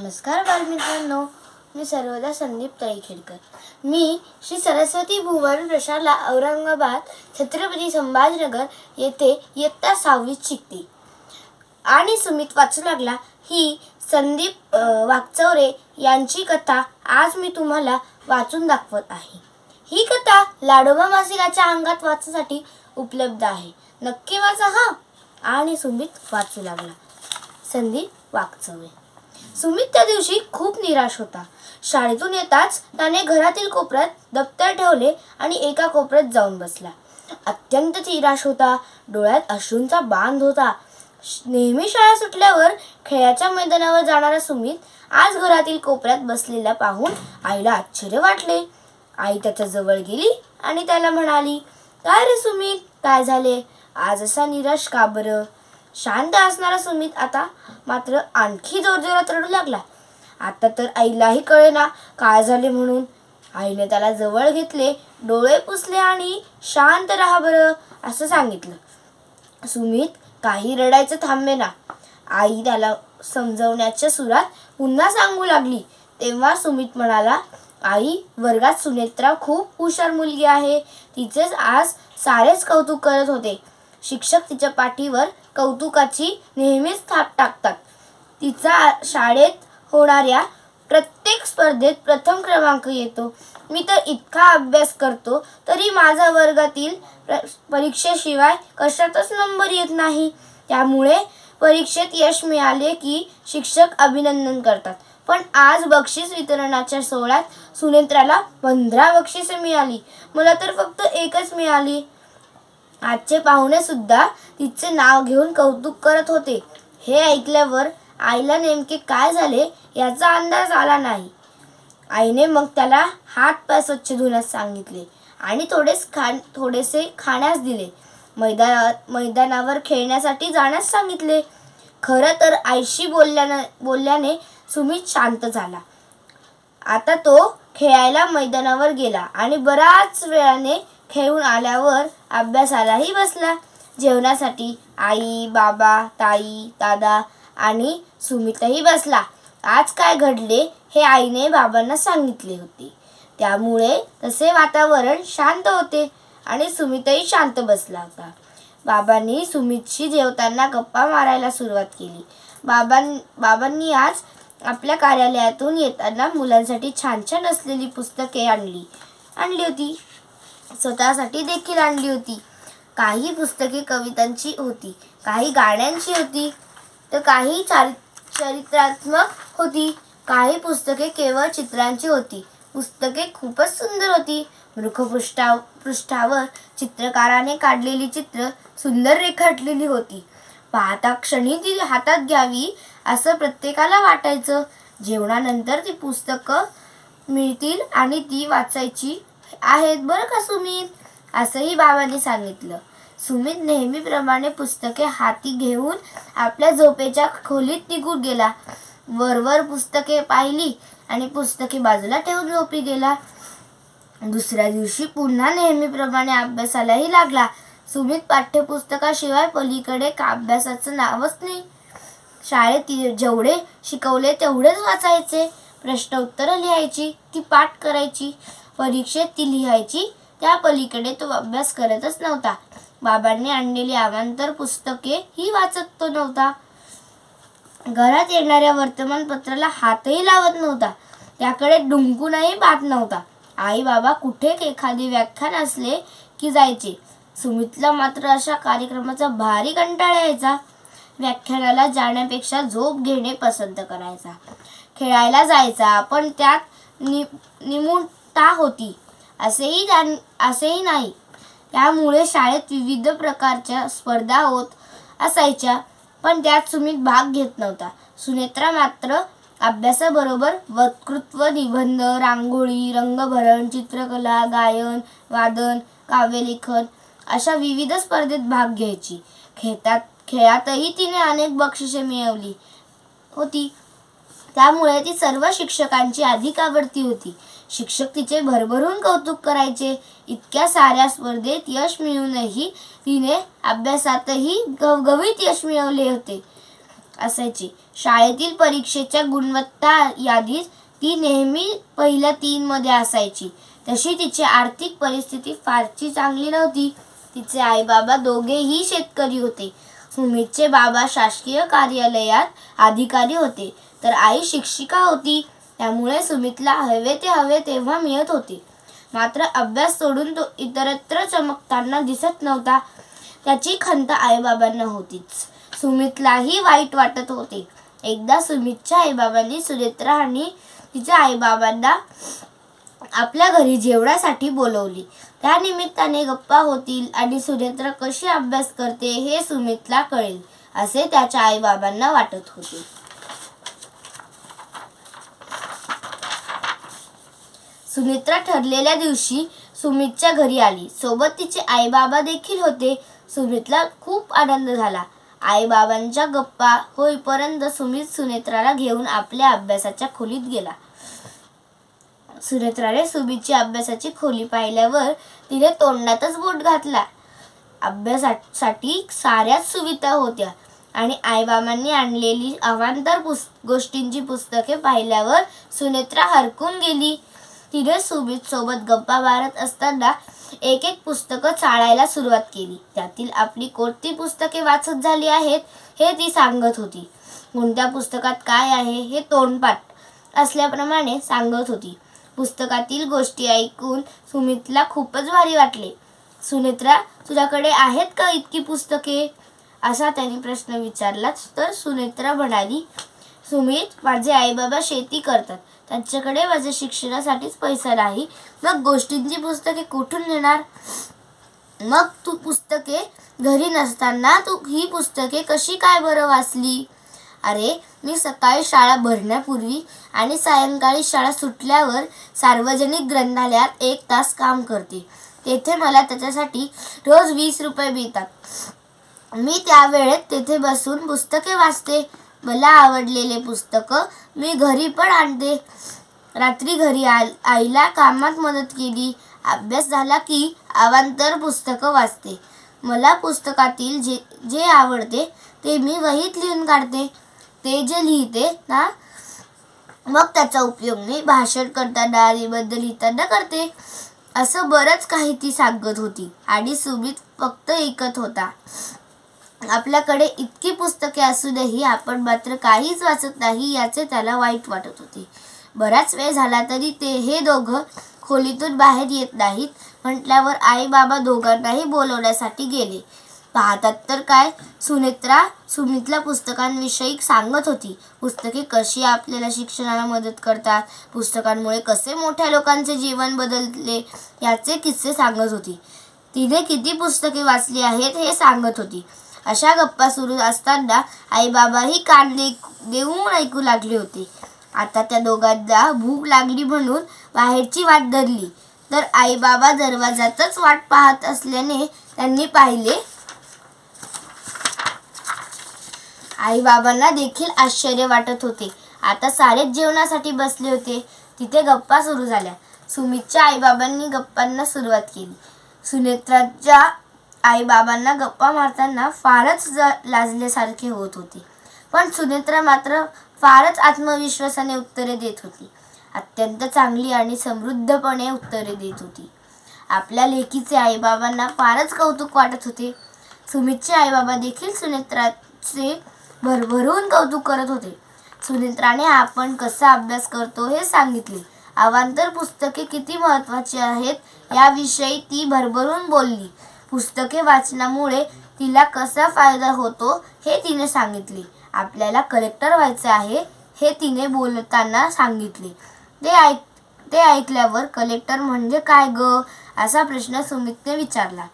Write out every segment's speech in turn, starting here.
नमस्कार बालमित्रांनो, मी सर्वदा संदीप ताईखेडकर. मी श्री सरस्वती भुवन प्रशाला औरंगाबाद छत्रपती संभाजीनगर येथे इयत्ता 6वीत शिकते. आणि सुमित वाचू लागला ही संदीप वाकचौरे यांची कथा आज मी तुम्हाला वाचून दाखवत आहे. ही कथा लाडोबा मासिकाच्या अंगात वाचण्यासाठी उपलब्ध आहे. नक्की वाचा हा. आणि सुमित वाचू लागला. संदीप वाकचौरे. सुमित त्या दिवशी खूप निराश होता. शाळेतून येताच त्याने घरातील कोपऱ्यात दप्तर ठेवले आणि एका कोपऱ्यात जाऊन बसला. अत्यंत निराश होता. डोळ्यात अश्रूंचा बांध होता. नेहमी शाळा सुटल्यावर खेळाच्या मैदानावर जाणारा सुमित आज घरातील कोपऱ्यात बसलेला पाहून आईला आश्चर्य वाटले. आई त्याच्या जवळ गेली आणि त्याला म्हणाली, "काय रे सुमित, काय झाले? आज असा निराश का बरं?" शांत असणारा सुमित आता मात्र आणखी जोरजोरात रडू लागला. आता तर आईलाही कळेना काय झाले म्हणून. आईने त्याला जवळ घेतले, डोळे पुसले आणि "शांत राहा बरं" असं सांगितलं. सुमित काही रडायचं थांबेना. आई त्याला समजवण्याच्या सुरात पुन्हा सांगू लागली. तेव्हा सुमित म्हणाला, "आई, वर्गात सुनेत्रा खूप हुशार मुलगी आहे. तिचेच आज सारेच कौतुक करत होते. शिक्षक तिच्या पाठीवर कौतुकाची नेहमीच थाप टाकतात. तिचा शाळेत होणाऱ्या प्रत्येक स्पर्धेत प्रथम क्रमांक येतो. मी तर इतका अभ्यास करतो तरी माझा वर्गातील परीक्षेशिवाय कशातच नंबर येत नाही. त्यामुळे परीक्षेत यश मिळाले की शिक्षक अभिनंदन करतात. पण आज बक्षीस वितरणाच्या सोहळ्यात सुनेत्राला 15 बक्षिसे मिळाली. मला तर फक्त एकच मिळाली." आजचे पाहुणे सुद्धा तिचे नाव घेऊन कौतुक करत होते. हे ऐकल्यावर आईला नेमके काय झाले याचा अंदाज आला नाही. आईने मग त्याला हात पाय स्वच्छ धुण्यास सांगितले आणि थोडेसे खाण्यास दिले. मैदानावर खेळण्यासाठी जाण्यास सांगितले. खरं तर आईशी बोलल्याने सुमित शांत झाला. आता तो खेळायला मैदानावर गेला आणि बराच वेळाने खेळून आल्यावर अभ्यासालाही बसला. जेवणासाठी आई, बाबा, ताई, दादा आणि सुमितही बसला. आज काय घडले हे आईने बाबांना सांगितले होते. त्यामुळे तसे वातावरण शांत होते आणि सुमितही शांत बसला होता. बाबांनी सुमितशी जेवताना गप्पा मारायला सुरुवात केली. बाबांनी आज आपल्या कार्यालयातून येताना मुलांसाठी छान छान असलेली पुस्तके आणली होती. स्वतःसाठी देखील आणली होती. काही पुस्तके कवितांची होती, काही गाण्यांची होती, तर काही चरित्रात्मक होती. काही पुस्तके केवळ चित्रांची होती. पुस्तके खूपच सुंदर होती. मुखपृष्ठावर चित्रकाराने काढलेली चित्र सुंदर रेखाटलेली होती. पाहता क्षणी ती हातात घ्यावी असं प्रत्येकाला वाटायचं. जेवणानंतर ती पुस्तकं मिळतील आणि ती वाचायची आहेत बरं का सुमित, असंही बाबांनी सांगितलं. सुमित नेहमीप्रमाणे पुस्तके हाती घेऊन आपल्या झोपेच्या खोलीत निघून गेला. वरवर पुस्तके पाहिली आणि पुस्तके बाजूला ठेवून झोपी गेला. दुसऱ्या दिवशी पुन्हा नेहमीप्रमाणे अभ्यासालाही लागला. सुमित पाठ्यपुस्तकाशिवाय पलीकडे अभ्यासाचं नावच नाही. शाळेत जेवढे शिकवले तेवढेच वाचायचे. प्रश्न उत्तरं लिहायची, ती पाठ करायची. परीक्षेत ती लिहायची. त्या पलीकडे तो अभ्यास करतच नव्हता. बाबांनी आणलेली अवांतर पुस्तके ही वाचत तो नव्हता. घरात येणाऱ्या वर्तमानपत्राला हातही लावत नव्हता. त्याकडे डुंकूनही पाहत नव्हता. आई बाबा कुठे एखादे व्याख्यान असले की जायचे. सुमितला मात्र अशा कार्यक्रमाचा भारी कंटाळा यायचा. व्याख्यानाला जाण्यापेक्षा झोप घेणे पसंत करायचा. खेळायला जायचा, पण त्यात निमुळता होती असेही नाही. त्यामुळे शाळेत विविध प्रकारच्या स्पर्धा होत असायच्या, पण त्यात सुमित भाग घेत नव्हता. सुनेत्रा मात्र अभ्यासाबरोबर वक्तृत्व, निबंध, रांगोळी, रंगभरण, चित्रकला, गायन, वादन, काव्यलेखन अशा विविध स्पर्धेत भाग घ्यायची. खेळातही तिने अनेक बक्षिसे मिळवली होती. त्यामुळे ती सर्व शिक्षकांची अधिक आवडती होती. शिक्षक तिचे भरभरून कौतुक करायचे. इतक्या साऱ्या स्पर्धेत यश मिळूनही तिने अभ्यासातही घवघवीत यश मिळवले होते. असायचे. शाळेतील परीक्षेच्या गुणवत्ता यादीत ती नेहमी पहिल्या 3 मध्ये असायची. तशी तिची आर्थिक परिस्थिती फारशी चांगली नव्हती. तिचे आई बाबा दोघेही शेतकरी होते. सुमितचे बाबा शासकीय कार्यालयात अधिकारी होते, तर आई शिक्षिका होती. त्यामुळे सुमितला हवे तेव्हा मिळत होते. मात्र अभ्यास सोडून तो इतरत्र चमकताना दिसत नव्हता. त्याची खंत आईबाबांना होतीच. सुमितलाही वाईट वाटत होते. एकदा सुमितच्या आईबाबांनी सुनेत्रा आणि तिच्या आईबाबांना आपल्या घरी जेवणासाठी बोलवले. त्या निमित्ताने गप्पा होतील आणि सुनेत्रा कशी अभ्यास करते हे सुमितला कळेल, असे त्याच्या आईबाबांना वाटत होते. सुनेत्रा ठरलेल्या दिवशी सुमितच्या घरी आली. सोबत तिचे आईबाबा देखील होते. सुमितला खूप आनंद झाला. आईबाबांच्या गप्पा होईपर्यंत सुमित सुनेत्राला घेऊन आपल्या अभ्यासाच्या खोलीत गेला. सुनेत्राने सुमितची अभ्यासाची खोली पाहिल्यावर तिने तोंडातच बोट घातला. अभ्यासासाठी साऱ्याच सुविधा होत्या आणि आईबाबांनी आणलेली अवांतर गोष्टींची पुस्तके पाहिल्यावर सुनेत्रा हरकून गेली. तिने सुमित सोबत गप्पा मारत असताना एक पुस्तकं चाळायला सुरुवात केली. त्यातील आपली कोणती पुस्तके वाचत झाली आहेत हे ती सांगत होती. कोणत्या पुस्तकात काय आहे हे तोंडपाठ असल्याप्रमाणे सांगत होती. पुस्तकातील गोष्टी ऐकून सुमितला खूपच भारी वाटले. सुनेत्रा, तुझ्याकडे आहेत का इतकी पुस्तके, असा त्याने प्रश्न विचारला. तर सुनेत्रा म्हणाली, सुमित, माझे आईबाबा शेती करतात. त्यांच्याकडे माझ्या शिक्षणासाठीच पैसा नाही. मग गोष्टींची पुस्तके कुठून घेणार? मग तू पुस्तके घरी नसताना तू ही पुस्तके कशी काय बरं वाचली? अरे, मी सकाळी शाळा भरण्यापूर्वी आणि सायंकाळी शाळा सुटल्यावर सार्वजनिक ग्रंथालयात 1 तास काम करते. तेथे मला त्याच्यासाठी रोज 20 रुपये मिळतात. मी त्या वेळेत तेथे बसून पुस्तके वाचते. मला आवडलेले पुस्तकं मी घरी पण आणते. रात्री घरी आईला कामात मदत केली. अभ्यास झाला की अवांतर पुस्तकं वाचते. मला पुस्तकातील जे आवडते ते मी वहीत लिहून काढते. ते जे लिहिते ना, मग त्याचा उपयोग मी भाषण करताना, निबंध लिहिताना करते. असं बरंच काही ती सांगत होती आणि सुमित फक्त ऐकत होता. आपल्याकडे इतकी पुस्तके असूनही आपण मात्र काहीच वाचत नाही याचे त्याला वाईट वाटत होते. बराच वेळ झाला तरी हे दोघं खोलीतून बाहेर येत नाहीत. म्हटल्यावर आई बाबा दोघांनाही बोलवण्यासाठी गेले. पाहतात तर काय, सुनेत्रा सुमितला पुस्तकांविषयी सांगत होती. पुस्तके कशी आपल्याला शिक्षणाला मदत करतात, पुस्तकांमुळे कसे मोठ्या लोकांचे जीवन बदलले याचे किस्से सांगत होती. तिने किती पुस्तके वाचली आहेत हे सांगत होती. अशा गप्पा सुरू असताना आई बाबाही कान देऊन ऐकू लागले होते. आता त्या दोघांना भूक लागली म्हणून बाहेरची वाट धरली. तर आई बाबा दरवाजातच वाट पाहत असल्याने त्यांनी पाहिले. आई बाबांना देखील आश्चर्य वाटत होते. आता सारेच जेवणासाठी बसले होते. तिथे गप्पा सुरू झाल्या. सुमितच्या आईबाबांनी गप्पांना सुरुवात केली. सुनेत्राच्या आईबाबांना गप्पा मारताना फारच लाजल्यासारखे होत होते. पण सुनेत्रा मात्र फारच आत्मविश्वासाने उत्तरे देत होती. अत्यंत चांगली आणि समृद्धपणे उत्तरे देत होती. आपल्या लेकीचे आईबाबांना फारच कौतुक वाटत होते. सुमितचे आईबाबा देखील सुनेत्राचे भरभरून कौतुक करत होते. सुनेत्राने आपण कसा अभ्यास करतो हे सांगितले. अवांतर पुस्तके किती महत्त्वाची आहेत याविषयी ती भरभरून बोलली. पुस्तके वाचनामुळे तिला कसा फायदा होतो हे तिने सांगितले. आपल्याला कलेक्टर व्हायचे आहे हे तिने बोलताना सांगितले. ते ऐकल्यावर कलेक्टर म्हणजे काय ग, असा प्रश्न सुमितने विचारला.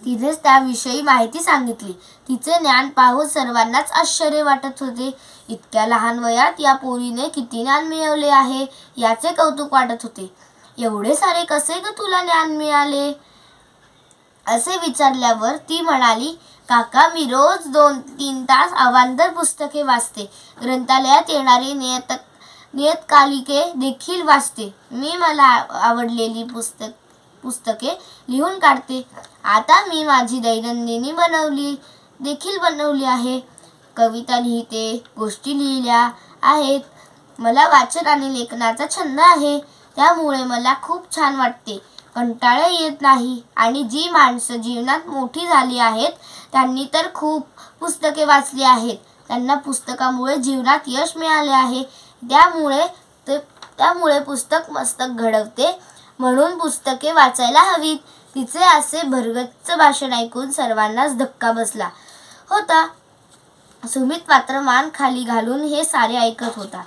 तिनेच त्याविषयी माहिती सांगितली. तिचे ज्ञान पाहून सर्वांनाच आश्चर्य वाटत होते. इतक्या लहान वयात या पोरीने किती ज्ञान मिळवले आहे याचे कौतुक वाटत होते. एवढे सारे कसे ग तुला ज्ञान मिळाले, असे विचारल्यावर ती म्हणाली, काका, मी रोज 2-3 तास अवांतर पुस्तके वाचते. ग्रंथालयात येणारी नियतकालिके देखील वाचते. मी मला आवडलेली पुस्तके लिहून काढते. आता मी माझी दैनंदिनी बनवली आहे. कविता लिहिते, गोष्टी लिहिल्या आहेत. मला वाचन आणि लेखनाचा छंद आहे, त्यामुळे मला खूप छान वाटते. कंटाळा येत नाही. आणि जी माणसं जीवनात मोठी झाली आहेत त्यांनी तर खूप पुस्तके वाचली आहेत. त्यांना पुस्तकामुळे जीवनात यश मिळाले आहे. त्यामुळे पुस्तक मस्तक घडवते, म्हणून पुस्तके वाचायला हवीत. तिचे असे भरगच्च भाषण ऐकून सर्वांनाच धक्का बसला होता. सुमित मात्र मान खाली घालून हे सारे ऐकत होता.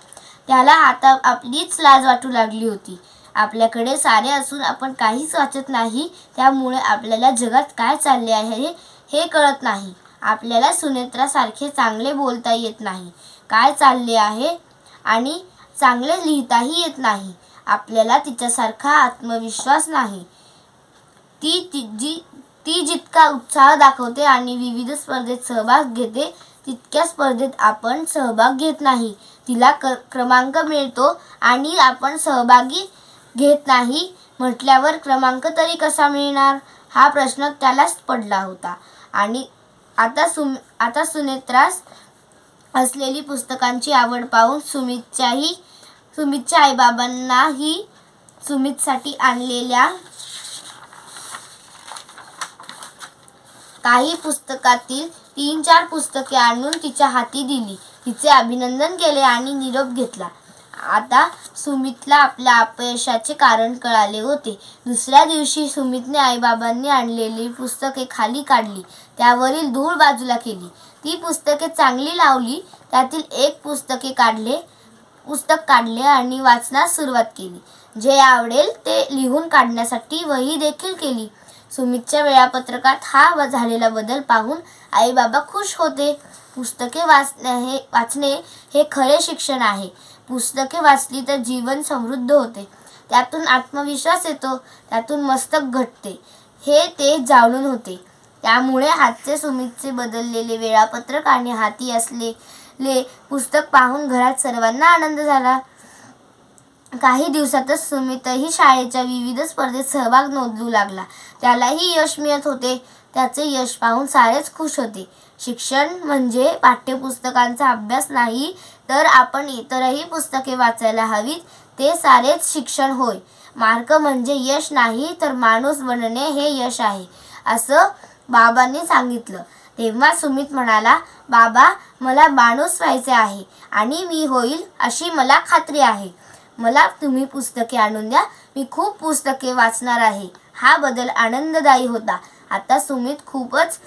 त्याला आता आपलीच लाज वाटू लागली होती. आपल्याकडे सारे असून आपण काहीच वाचत नाही, त्यामुळे आपल्याला जगात काय चालले आहे हे कळत नाही. आपल्याला सुनेत्रासारखे चांगले बोलता येत नाही, काय चालले आहे आणि चांगले लिहिताही येत नाही. आपल्याला तिच्यासारखा आत्मविश्वास नाही. ती जितका उत्साह दाखवते आणि विविध स्पर्धेत सहभाग घेते, तितक्या स्पर्धेत आपण सहभाग घेत नाही. तिला क्रमांक मिळतो आणि आपण सहभागी घेत नाही म्हटल्यावर क्रमांक तरी कसा मिळणार, हा प्रश्न त्यालाच पडला होता. आणि आता सुनेत्रास असलेली पुस्तकांची आवड पाहून सुमितच्या आईबाबांनाही सुमितसाठी आणलेल्या काही पुस्तकातील 3-4 पुस्तके आणून तिच्या हाती दिली. तिचे अभिनंदन केले आणि निरोप घेतला. आता सुमितला आपल्या अपयशाचे कारण कळाले होते. दुसऱ्या दिवशी सुमितने आईबाबांनी आणलेली पुस्तके खाली काढली, त्यावरील धूळ बाजूला केली. ती पुस्तके चांगली लावली. त्यातील एक पुस्तक काढले आणि वाचनास सुरुवात केली. जे आवडेल ते लिहून काढण्यासाठी वही देखील केली. सुमितच्या वेळापत्रकात हा झालेला बदल पाहून आईबाबा खुश होते. पुस्तके वाचणे हे खरे शिक्षण आहे. पुस्तके वाचली तर जीवन समृद्ध होते, त्यातून आत्मविश्वास येतो, त्यातून मस्तक घडते, हे ते जाणून होते. त्यामुळे हातचे सुमितचे बदललेले वेळापत्रक आणि हाती असलेले पुस्तक पाहून घरात सर्वांना आनंद झाला. काही दिवसातच सुमितही शाळेच्या विविध स्पर्धेत सहभाग नोंदवू लागला. त्यालाही यश मिळत होते. त्याचे यश पाहून सारेच खुश होते. शिक्षण म्हणजे पाठ्यपुस्तकांचा अभ्यास नाही, तर आपण इतरही पुस्तके वाचायला हवीत, ते सारेच शिक्षण होय. मार्क म्हणजे यश नाही, तर माणूस बनणे हे यश आहे, असं बाबांनी सांगितलं. तेव्हा सुमित म्हणाला, बाबा, मला माणूस व्हायचे आहे आणि मी होईल अशी मला खात्री आहे. मला तुम्ही पुस्तके आणून द्या, मी खूप पुस्तके वाचणार आहे. हा बदल आनंददायी होता. आता सुमित खूपच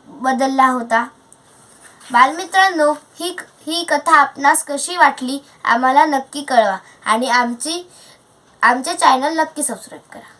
बदलला होता. बालमित्रांनो, ही कथा आपणास कशी वाटली आम्हाला नक्की कळवा आणि आमचे चॅनल नक्की सबस्क्राईब करा.